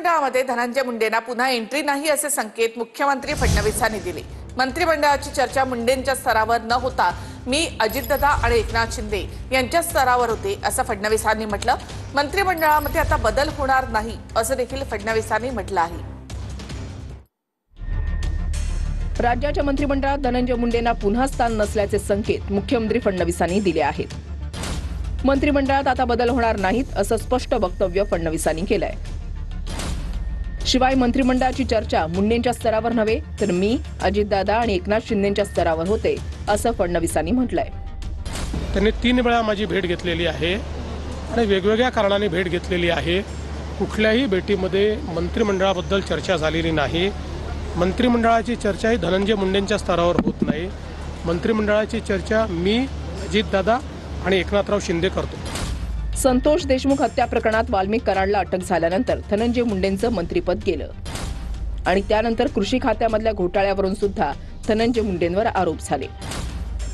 मंत्रिमंडळामध्ये धनंजय मुंडेंना पुन्हा एंट्री नाही असे संकेत मुख्यमंत्री फडणवीसांनी दिले। मंत्रिमंडळाची चर्चा मुंडेंच्या स्तरावर न होता मी अजितदादा आणि एकनाथ शिंदे यांच्या स्तरावर होते असं फडणवीसांनी म्हटलं। मंत्रिमंडळामध्ये आता बदल होणार नाही असं देखील फडणवीसांनी म्हटलं आहे। राज्याच्या मंत्रिमंडळात धनंजय मुंडेंना पुन्हा स्थान नसल्याचे संकेत मुख्यमंत्री फडणवीसांनी दिले आहेत। मंत्रिमंडळात आता बदल होणार नाहीत असं स्पष्ट वक्तव्य फडणवीसांनी केलंय। शिवाय मंत्रिमंडळाची चर्चा मुंडेंच्या स्तरावर नव्हे तर मी अजितदादा आणि एकनाथ शिंदेंच्या स्तरावर होते असं फडणवीसांनी म्हटलंय। त्यांनी 3 वेळा माझी भेट घेतलेली आहे आणि वेगवेगळ्या कारणाने भेट घेतलेली आहे। कुठल्याही भेटीमध्ये मंत्रिमंडळाबद्दल चर्चा झालेली नाही। मंत्रिमंडळाची चर्चा ही धनंजय मुंडेंच्या स्तरावर होत नाही। मंत्रिमंडळाची चर्चा मी अजितदादा आणि एकनाथराव शिंदे करतो। संतोष देशमुख हत्या प्रकरणात वाल्मिक कराडला अटक झाल्यानंतर धनंजय मुंडेंचं मंत्रिपद गेलं आणि त्यानंतर कृषी खात्यामधल्या घोटाळ्यावरून सुद्धा धनंजय मुंडेंवर आरोप झाले।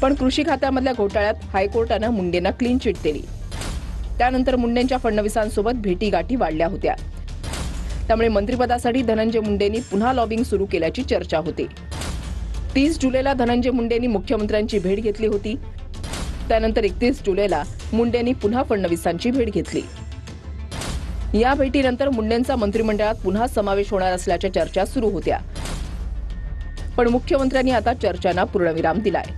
पण कृषी खात्यामधल्या घोटाळ्यात हायकोर्टानं मुंडेंना क्लीन चिट दिली। त्यानंतर मुंडेंच्या फडणवीसांसोबत भेटीगाठी वाढल्या होत्या। त्यामुळे मंत्रिपदासाठी धनंजय मुंडेंनी पुन्हा लॉबिंग सुरू केल्याची चर्चा होती। 30 जुलैला धनंजय मुंडेंनी मुख्यमंत्र्यांची भेट घेतली होती। त्यानंतर 31 जुलैला मुंडेंनी पुन्हा फडणवीसांची भेट घेतली। या भेटीनंतर मुंडेंचा मंत्रिमंडळात पुन्हा समावेश होणार असल्याच्या चर्चा सुरू होत्या। पण मुख्यमंत्र्यांनी आता चर्चांना पूर्णविराम दिलाय।